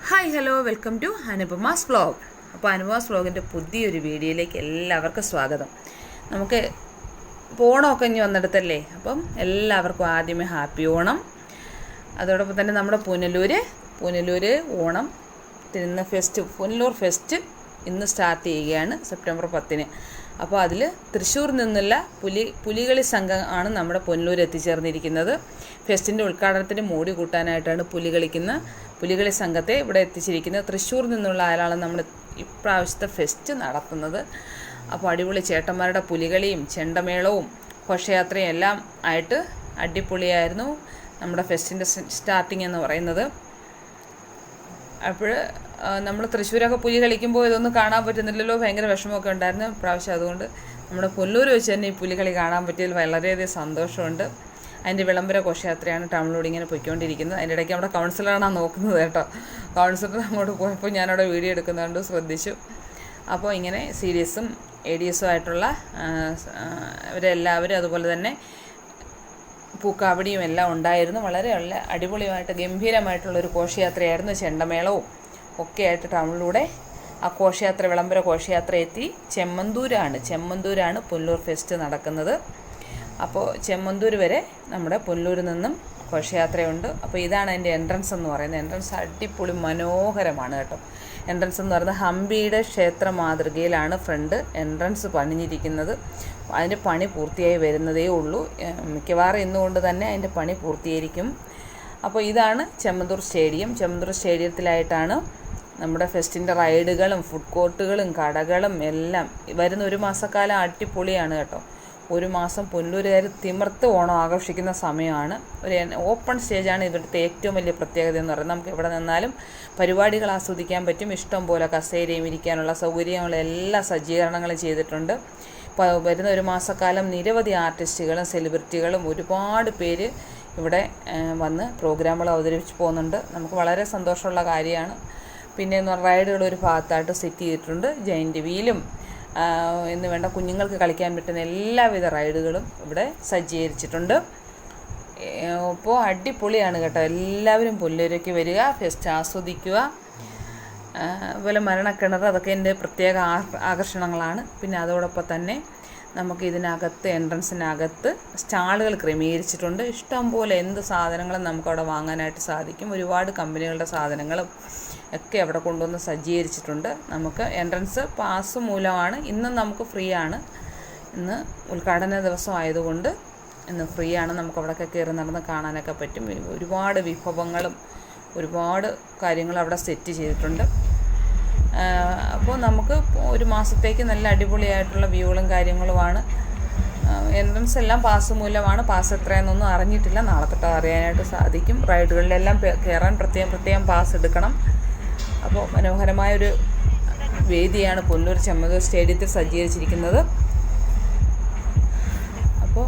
Hi hello welcome to Anupama's vlog. അപ്പോൾ അനുപമാസ് വ്ളോഗിൻ്റെ പുതിയൊരു വീഡിയോയിലേക്ക് എല്ലാവർക്കും സ്വാഗതം. നമുക്ക് ഓണമൊക്കെ ഇനി വന്നിടത്തല്ലേ, അപ്പം എല്ലാവർക്കും ആദ്യമേ ഹാപ്പി ഓണം. അതോടൊപ്പം തന്നെ നമ്മുടെ പുനലൂർ ഓണം പുനലൂർ ഫെസ്റ്റ് ഇന്ന് സ്റ്റാർട്ട് ചെയ്യുകയാണ് സെപ്റ്റംബർ 10. അപ്പോൾ അതിൽ തൃശ്ശൂരിൽ നിന്നുള്ള പുലികളി സംഘം ആണ് നമ്മുടെ പുനലൂർ എത്തിച്ചേർന്നിരിക്കുന്നത്. ഫെസ്റ്റിൻ്റെ ഉദ്ഘാടനത്തിന് മോടി കൂട്ടാനായിട്ടാണ് പുലികളി സംഘത്തെ ഇവിടെ എത്തിച്ചിരിക്കുന്നത്. തൃശ്ശൂരിൽ നിന്നുള്ള ആളാണ് നമ്മൾ ഇപ്രാവശ്യത്തെ ഫെസ്റ്റ് നടത്തുന്നത്. അപ്പോൾ അടിപൊളി ചേട്ടന്മാരുടെ പുലികളിയും ചെണ്ടമേളവും ഘോഷയാത്രയും എല്ലാം ആയിട്ട് അടിപൊളിയായിരുന്നു നമ്മുടെ ഫെസ്റ്റിൻ്റെ സ്റ്റാർട്ടിങ് എന്ന് പറയുന്നത്. അപ്പോൾ നമ്മൾ തൃശ്ശൂരൊക്കെ പുലി കളിക്കുമ്പോൾ ഇതൊന്നും കാണാൻ പറ്റുന്നില്ലല്ലോ, ഭയങ്കര വിഷമമൊക്കെ ഉണ്ടായിരുന്നു പ്രാവശ്യം. അതുകൊണ്ട് നമ്മുടെ പുനലൂർ വെച്ച് തന്നെ ഈ പുലികളി കാണാൻ പറ്റിയതിൽ വളരെയധികം സന്തോഷമുണ്ട്. അതിൻ്റെ വിളംബര ഘോഷയാത്രയാണ് ടൗണിലൂടെ ഇങ്ങനെ പൊയ്ക്കൊണ്ടിരിക്കുന്നത്. അതിൻ്റെ ഇടയ്ക്ക് നമ്മുടെ കൗൺസിലറാണ് നോക്കുന്നത് കേട്ടോ. കൗൺസിലർ അങ്ങോട്ട് പോയപ്പോൾ ഞാനവിടെ വീഡിയോ എടുക്കുന്നതുകൊണ്ട് ശ്രദ്ധിച്ചു. അപ്പോൾ ഇങ്ങനെ സീരിയസും ADSും ആയിട്ടുള്ള അവരെല്ലാവരും അതുപോലെ തന്നെ പൂക്കാവടിയും എല്ലാം ഉണ്ടായിരുന്നു. വളരെ അടിപൊളിയായിട്ട് ഗംഭീരമായിട്ടുള്ളൊരു ഘോഷയാത്രയായിരുന്നു. ചെണ്ടമേളവും ഒക്കെ ആയിട്ട് ടൗണിലൂടെ ആ വിളംബര ഘോഷയാത്ര എത്തി. ചെമ്മന്തൂരാണ് പുനലൂർ ഫെസ്റ്റ് നടക്കുന്നത്. അപ്പോൾ ചെമ്മന്തൂർ വരെ നമ്മുടെ പുനലൂരിൽ നിന്നും ഘോഷയാത്രയുണ്ട്. അപ്പോൾ ഇതാണ് അതിൻ്റെ എൻട്രൻസ് എന്ന് പറയുന്നത്. എൻട്രൻസ് അടിപൊളി മനോഹരമാണ് കേട്ടോ. എൻട്രൻസ് എന്ന് പറയുന്നത് ഹംപിയുടെ ക്ഷേത്ര മാതൃകയിലാണ് ഫ്രണ്ട് എൻട്രൻസ് പണിഞ്ഞിരിക്കുന്നത്. അതിൻ്റെ പണി പൂർത്തിയായി വരുന്നതേ ഉള്ളൂ. മിക്കവാറും ഇന്നുകൊണ്ട് തന്നെ അതിൻ്റെ പണി പൂർത്തീകരിക്കും. അപ്പോൾ ഇതാണ് ചെമ്മന്തൂർ സ്റ്റേഡിയത്തിലായിട്ടാണ് നമ്മുടെ ഫെസ്റ്റിൻ്റെ റൈഡുകളും ഫുഡ് കോർട്ടുകളും കടകളും എല്ലാം വരുന്ന ഒരു മാസക്കാലം അടിപൊളിയാണ് കേട്ടോ. ഒരു മാസം പുനലൂരുകാർ തിമിർത്ത് ഓണം ആഘോഷിക്കുന്ന സമയമാണ്. ഒരു ഓപ്പൺ സ്റ്റേജാണ് ഇവിടുത്തെ ഏറ്റവും വലിയ പ്രത്യേകത എന്ന് പറയുന്നത്. നമുക്ക് എവിടെ നിന്നാലും പരിപാടികൾ ആസ്വദിക്കാൻ പറ്റും. ഇഷ്ടം പോലെ കസേരയും ഇരിക്കാനുള്ള സൗകര്യങ്ങളും എല്ലാ സജ്ജീകരണങ്ങളും ചെയ്തിട്ടുണ്ട്. ഇപ്പോൾ വരുന്ന ഒരു മാസക്കാലം നിരവധി ആർട്ടിസ്റ്റുകളും സെലിബ്രിറ്റികളും ഒരുപാട് പേര് ഇവിടെ വന്ന് പ്രോഗ്രാമുകൾ അവതരിപ്പിച്ച് പോകുന്നുണ്ട്. നമുക്ക് വളരെ സന്തോഷമുള്ള കാര്യമാണ്. പിന്നെ റൈഡുകൾ ഒരു ഭാഗത്തായിട്ട് സെറ്റ് ചെയ്തിട്ടുണ്ട്. ജയൻറ്റ് വീലും എന്ന് വേണ്ട കുഞ്ഞുങ്ങൾക്ക് കളിക്കാൻ പറ്റുന്ന എല്ലാവിധ റൈഡുകളും ഇവിടെ സജ്ജീകരിച്ചിട്ടുണ്ട്. അപ്പോൾ അടിപൊളിയാണ് കേട്ടോ. എല്ലാവരും പുനലൂരേക്ക് വരിക, ഫെസ്റ്റ് ആസ്വദിക്കുക. അതുപോലെ മരണക്കിണർ, അതൊക്കെ എൻ്റെ പ്രത്യേക ആകർഷണങ്ങളാണ്. പിന്നെ അതോടൊപ്പം തന്നെ നമുക്ക് ഇതിനകത്ത് എൻട്രൻസിനകത്ത് സ്റ്റാളുകൾ ക്രമീകരിച്ചിട്ടുണ്ട്. ഇഷ്ടംപോലെ എന്ത് സാധനങ്ങളും നമുക്കവിടെ വാങ്ങാനായിട്ട് സാധിക്കും. ഒരുപാട് കമ്പനികളുടെ സാധനങ്ങളും ഒക്കെ അവിടെ കൊണ്ടുവന്ന് സജ്ജീകരിച്ചിട്ടുണ്ട്. നമുക്ക് എൻട്രൻസ് പാസ് മൂലമാണ്. ഇന്നും നമുക്ക് ഫ്രീ ആണ്. ഇന്ന് ഉദ്ഘാടന ദിവസം ആയതുകൊണ്ട് ഇന്ന് ഫ്രീ ആണ്. നമുക്ക് അവിടെയൊക്കെ കയറി നടന്ന് കാണാനൊക്കെ പറ്റും. ഒരുപാട് വിഭവങ്ങളും ഒരുപാട് കാര്യങ്ങൾ അവിടെ സെറ്റ് ചെയ്തിട്ടുണ്ട്. അപ്പോൾ നമുക്ക് ഒരു മാസത്തേക്ക് നല്ല അടിപൊളിയായിട്ടുള്ള വ്യൂകളും കാര്യങ്ങളുമാണ്. എൻട്രൻസ് എല്ലാം പാസ് മൂലമാണ്. പാസ് എത്രയെന്നൊന്നും അറിഞ്ഞിട്ടില്ല, നാളെ തൊട്ട് അറിയാനായിട്ട് സാധിക്കും. റൈഡുകളിലെല്ലാം കയറാൻ പ്രത്യേകം പാസ് എടുക്കണം. അപ്പോൾ മനോഹരമായൊരു വേദിയാണ് പുനലൂർ ചെമ്മന്തൂർ സ്റ്റേഡിയത്തിൽ സജ്ജീകരിച്ചിരിക്കുന്നത്. അപ്പോൾ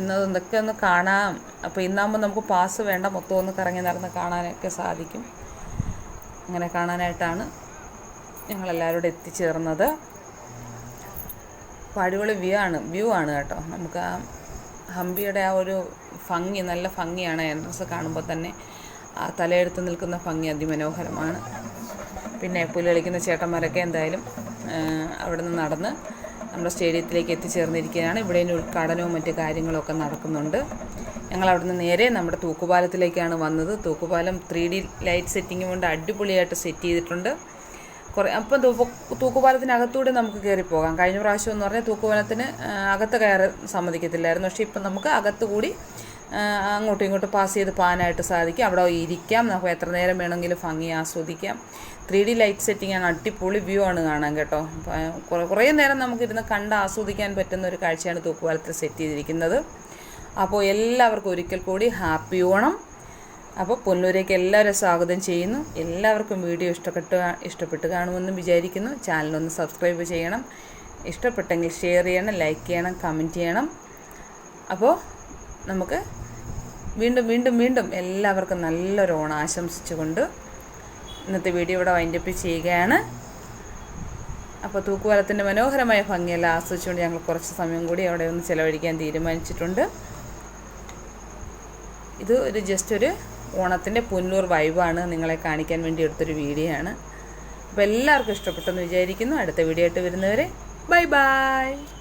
ഇന്നതൊക്കെ ഒന്ന് കാണാം. അപ്പോൾ ഇന്നാകുമ്പോൾ നമുക്ക് പാസ് വേണ്ട, മൊത്തം ഒന്ന് കറങ്ങി നടന്ന് കാണാനൊക്കെ സാധിക്കും. അങ്ങനെ കാണാനായിട്ടാണ് ഞങ്ങളെല്ലാവരും കൂടെ എത്തിച്ചേർന്നത്. അപ്പോൾ അടിപൊളി വ്യൂ ആണ് കേട്ടോ. നമുക്ക് ആ ഹംപിയുടെ ആ ഒരു ഭംഗി, നല്ല ഭംഗിയാണ്. എൻട്രൻസ് കാണുമ്പോൾ തന്നെ ആ തലയെടുത്ത് നിൽക്കുന്ന ഭംഗി അതിമനോഹരമാണ്. പിന്നെ പുലി കളിക്കുന്ന ചേട്ടന്മാരൊക്കെ എന്തായാലും അവിടെ നിന്ന് നടന്ന് നമ്മുടെ സ്റ്റേഡിയത്തിലേക്ക് എത്തിച്ചേർന്നിരിക്കുകയാണ്. ഇവിടെ ഉദ്ഘാടനവും മറ്റു കാര്യങ്ങളൊക്കെ നടക്കുന്നുണ്ട്. ഞങ്ങൾ അവിടെ നിന്ന് നേരെ നമ്മുടെ തൂക്കുപാലത്തിലേക്കാണ് വന്നത്. തൂക്കുപാലം 3D ലൈറ്റ് സെറ്റിങ്ങും കൊണ്ട് അടിപൊളിയായിട്ട് സെറ്റ് ചെയ്തിട്ടുണ്ട്. അപ്പം തൂക്കുപാലത്തിനകത്തൂടെ നമുക്ക് കയറിപ്പോകാം. കഴിഞ്ഞ പ്രാവശ്യം എന്ന് പറഞ്ഞാൽ തൂക്കുപാലത്തിന് അകത്ത് കയറി സമ്മതിക്കത്തില്ലായിരുന്നു. പക്ഷേ ഇപ്പം നമുക്ക് അകത്തുകൂടി അങ്ങോട്ടും ഇങ്ങോട്ടും പാസ് ചെയ്ത് പോകാനായിട്ട് സാധിക്കും. അവിടെ ഇരിക്കാം, നമുക്ക് എത്ര നേരം വേണമെങ്കിലും ഭംഗി ആസ്വദിക്കാം. 3D ലൈറ്റ് സെറ്റിംഗ് ആണ്. അടിപൊളി വ്യൂ ആണ് കാണാൻ കേട്ടോ. കുറേ നേരം നമുക്കിരുന്ന് കണ്ട് ആസ്വദിക്കാൻ പറ്റുന്ന ഒരു കാഴ്ചയാണ് തൂക്കുപാലത്തിൽ സെറ്റ് ചെയ്തിരിക്കുന്നത്. അപ്പോൾ എല്ലാവർക്കും ഒരിക്കൽ കൂടി ഹാപ്പി ഓണം. അപ്പോൾ പുനലൂരേക്ക് എല്ലാവരും സ്വാഗതം ചെയ്യുന്നു. എല്ലാവർക്കും വീഡിയോ ഇഷ്ടപ്പെട്ട് കാണുമെന്നും വിചാരിക്കുന്നു. ചാനലൊന്ന് സബ്സ്ക്രൈബ് ചെയ്യണം. ഇഷ്ടപ്പെട്ടെങ്കിൽ ഷെയർ ചെയ്യണം, ലൈക്ക് ചെയ്യണം, കമൻറ്റ് ചെയ്യണം. അപ്പോൾ നമുക്ക് വീണ്ടും എല്ലാവർക്കും നല്ലൊരു ഓണം ആശംസിച്ചുകൊണ്ട് ഇന്നത്തെ വീഡിയോ ഇവിടെ വൈൻഡപ്പ് ചെയ്യുകയാണ്. അപ്പോൾ തൂക്കുപാലത്തിൻ്റെ മനോഹരമായ ഭംഗിയെല്ലാം ആസ്വദിച്ചുകൊണ്ട് ഞങ്ങൾ കുറച്ച് സമയം കൂടി അവിടെ ഒന്ന് ചിലവഴിക്കാൻ തീരുമാനിച്ചിട്ടുണ്ട്. ഇത് ജസ്റ്റ് ഒരു ഓണത്തിൻ്റെ പുന്നൂർ വൈബാണ് നിങ്ങളെ കാണിക്കാൻ വേണ്ടി എടുത്തൊരു വീഡിയോ ആണ്. അപ്പോൾ എല്ലാവർക്കും ഇഷ്ടപ്പെട്ടെന്ന് വിചാരിക്കുന്നു. അടുത്ത വീഡിയോ ആയിട്ട് വരുന്നവരെ ബൈ ബൈ.